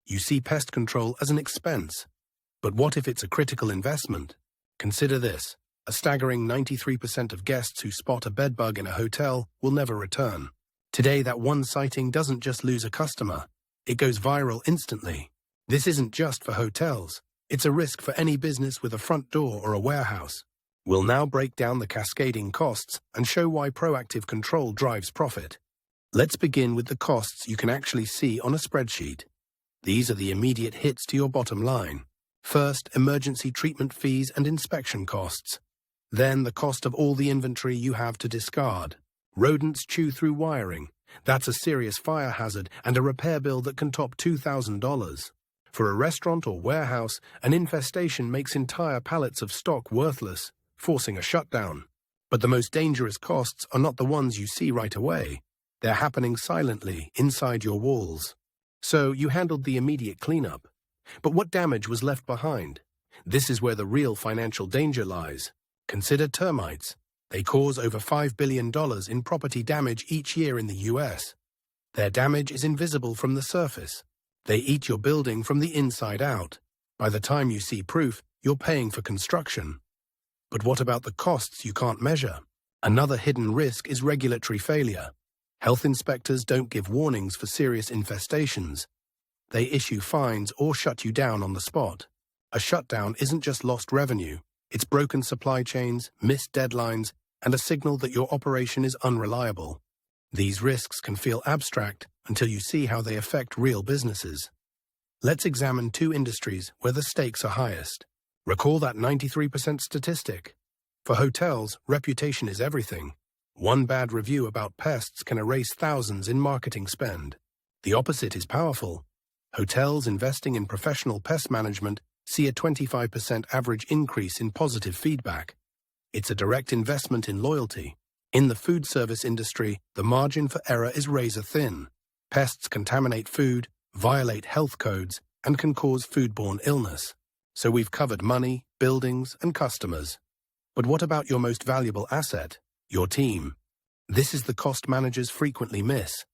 You see pest control as an expense. But what if it's a critical investment? Consider this. A staggering 93% of guests who spot a bedbug in a hotel will never return. Today, that one sighting doesn't just lose a customer. It goes viral instantly. This isn't just for hotels. It's a risk for any business with a front door or a warehouse. We'll now break down the cascading costs and show why proactive control drives profit. Let's begin with the costs you can actually see on a spreadsheet. These are the immediate hits to your bottom line. First, emergency treatment fees and inspection costs. Then, the cost of all the inventory you have to discard. Rodents chew through wiring. That's a serious fire hazard and a repair bill that can top $2,000. For a restaurant or warehouse, an infestation makes entire pallets of stock worthless, forcing a shutdown. But the most dangerous costs are not the ones you see right away. They're happening silently inside your walls. So you handled the immediate cleanup. But what damage was left behind? This is where the real financial danger lies. Consider termites. They cause over $5 billion in property damage each year in the US. Their damage is invisible from the surface. They eat your building from the inside out. By the time you see proof, you're paying for construction. But what about the costs you can't measure? Another hidden risk is regulatory failure. Health inspectors don't give warnings for serious infestations. They issue fines or shut you down on the spot. A shutdown isn't just lost revenue. It's broken supply chains, missed deadlines, and a signal that your operation is unreliable. These risks can feel abstract until you see how they affect real businesses. Let's examine two industries where the stakes are highest. Recall that 93% statistic. For hotels, reputation is everything. One bad review about pests can erase thousands in marketing spend. The opposite is powerful. Hotels investing in professional pest management see a 25% average increase in positive feedback. It's a direct investment in loyalty. In the food service industry, the margin for error is razor thin. Pests contaminate food, violate health codes, and can cause foodborne illness. So we've covered money, buildings, and customers. But what about your most valuable asset, your team? This is the cost managers frequently miss.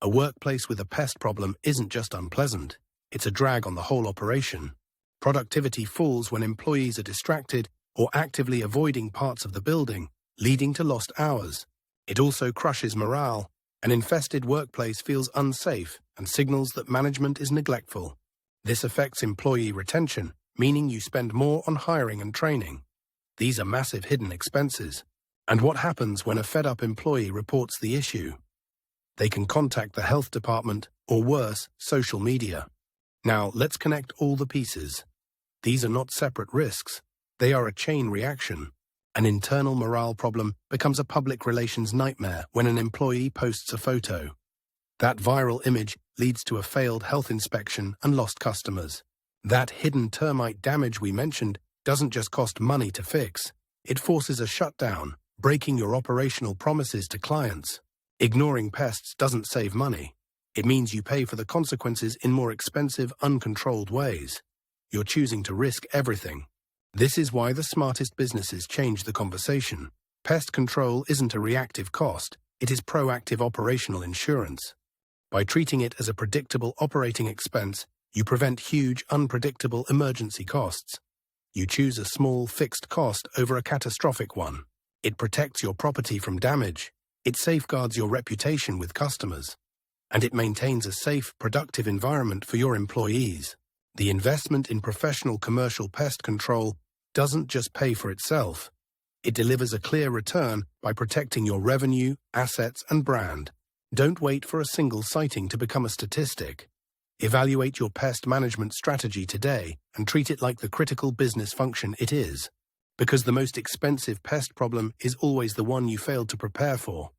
A workplace with a pest problem isn't just unpleasant. It's a drag on the whole operation. Productivity falls when employees are distracted or actively avoiding parts of the building, leading to lost hours. It also crushes morale. An infested workplace feels unsafe and signals that management is neglectful. This affects employee retention, meaning you spend more on hiring and training. These are massive hidden expenses. And what happens when a fed-up employee reports the issue? They can contact the health department, or worse, social media. Now, let's connect all the pieces. These are not separate risks. They are a chain reaction. An internal morale problem becomes a public relations nightmare when an employee posts a photo. That viral image leads to a failed health inspection and lost customers. That hidden termite damage we mentioned doesn't just cost money to fix. It forces a shutdown, breaking your operational promises to clients. Ignoring pests doesn't save money. It means you pay for the consequences in more expensive, uncontrolled ways. You're choosing to risk everything. This is why the smartest businesses change the conversation. Pest control isn't a reactive cost. It is proactive operational insurance. By treating it as a predictable operating expense, you prevent huge, unpredictable emergency costs. You choose a small, fixed cost over a catastrophic one. It protects your property from damage. It safeguards your reputation with customers. And it maintains a safe, productive environment for your employees. The investment in professional commercial pest control doesn't just pay for itself. It delivers a clear return by protecting your revenue, assets, and brand. Don't wait for a single sighting to become a statistic. Evaluate your pest management strategy today and treat it like the critical business function it is. Because the most expensive pest problem is always the one you failed to prepare for.